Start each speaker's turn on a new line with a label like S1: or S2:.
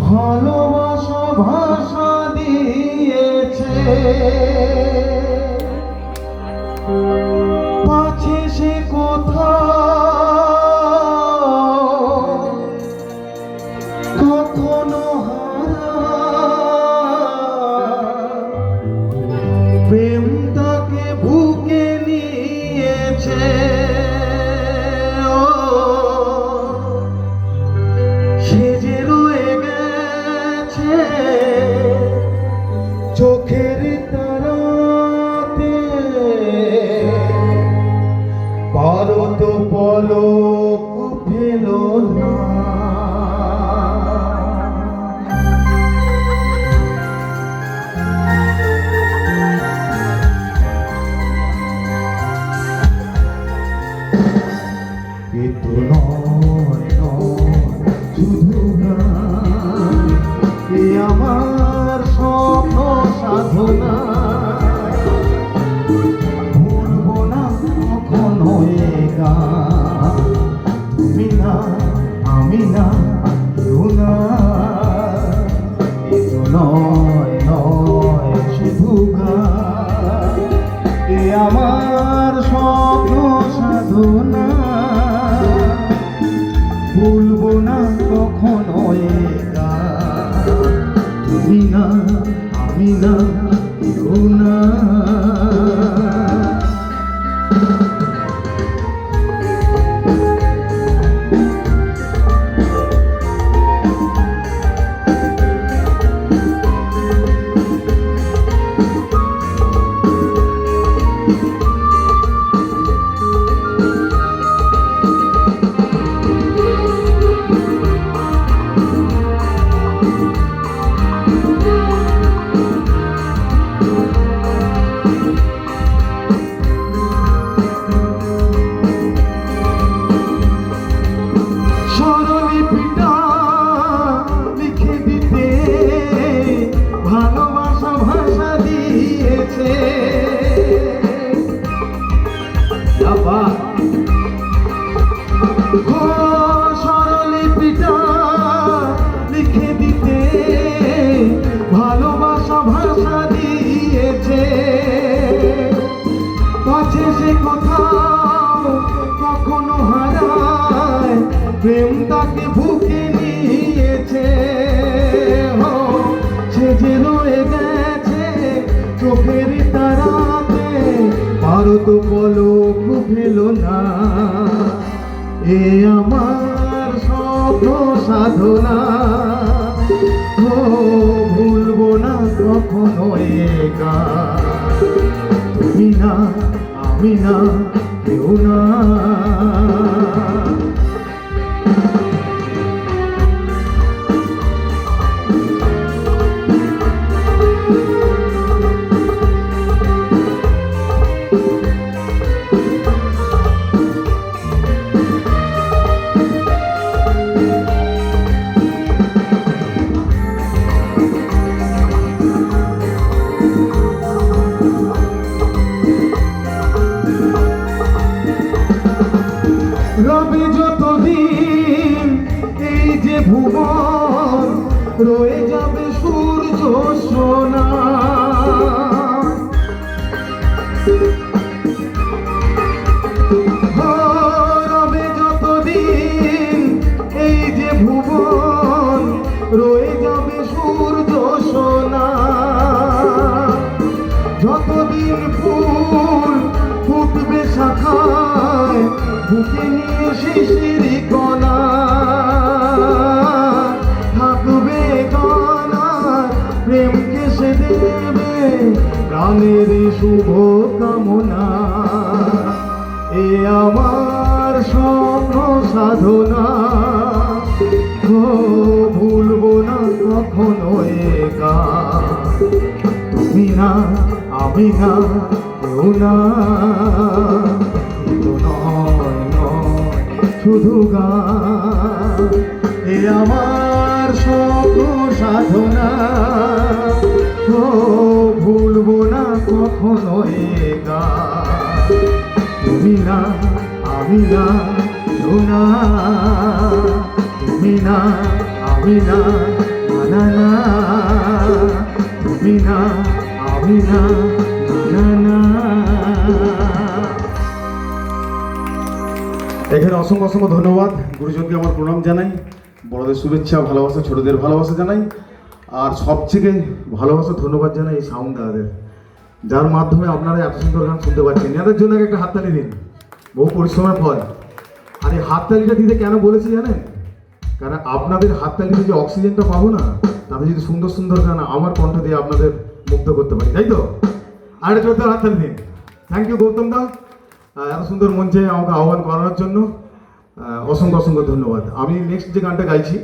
S1: ভালোবাসা ভাষা দিয়েছে, পাছে সে কথা কখনো প্রেম তাকে বুকে নিয়েছে। সে যে রয়ে গেছে চোখের তারাতে, পারো তো পলক ফেলো না। এতো নয় শুধু গান, এ আমার স্বপ্ন সাধনা। ভুলবো না কখনো এ গান, তুমি না আমি না কেউ না। এতো নয় শুধু গান, এ আমার স্বপ্ন সাধনা। ভুলবো না কখনো এ গান, তুমি না আমি না কেউ না। ভালোবাসা ভাষা দিয়েছে, স্বরলিপিটা লিখে দিতে ভালোবাসা ভাষা দিয়েছে। পাছে সে কথা কখনো হারায়, প্রেম তাকে বুকে নিয়েছে। সে যে রয়ে গেছে চোখের তারাতে, পারো তো পলক ফেলো না। এ আমার স্বপ্ন সাধনা, ভুলবো না কখনো এ গান, তুমি না আমি না কেউ না। রবে যতদিন এই যে ভুবন, রয়ে যাবে সূর্য সোনা। রবে যতদিন এই যে ভুবন, রয়ে যাবে সূর্য সোনা। যতদিন ফুল ফুটবে শাখায়, বুকে নিয়ে শিশির কণা থাকবে কানা। প্রেমকে সে দেবে প্রাণের শুভ কামনা। এ আমার স্বপ্ন সাধনা, ভুলবো না কখনো এ গান, তুমি না আমি না কেউ না। শুধু গান, এ আমার স্বপ্ন সাধনা। ভুলবো না কখনো এ গান, তুমি না আমি না। না তুমি না আমি না না না তুমি না আমি না না না। এখানে অসংখ্য অসংখ্য ধন্যবাদ। গুরুজনকে আমার প্রণাম জানাই, বড়দের শুভেচ্ছা ভালোবাসা, ছোটদের ভালোবাসা জানাই, আর সবথেকে ভালোবাসা ধন্যবাদ জানাই এই সাউন্ড দাদাদের, যার মাধ্যমে আপনারা এত সুন্দর গান শুনতে পাচ্ছেন। এদের জন্য একটা হাততালি দিন, বহু পরিশ্রমের ফল। আর এই হাততালিটা দিতে কেন বলেছি জানেন? কারণ আপনাদের হাততালিতে যে অক্সিজেনটা পাবো না, তাতে যদি সুন্দর সুন্দর গান আমার কণ্ঠ দিয়ে আপনাদের মুক্ত করতে পারি, তাই তো? আর একটা জোরদার হাততালি দিন। থ্যাংক ইউ গৌতম দা, এত সুন্দর মঞ্চে আমাকে আহ্বান করানোর জন্য অসংখ্য অসংখ্য ধন্যবাদ। আমি নেক্সট যে গানটা গাইছি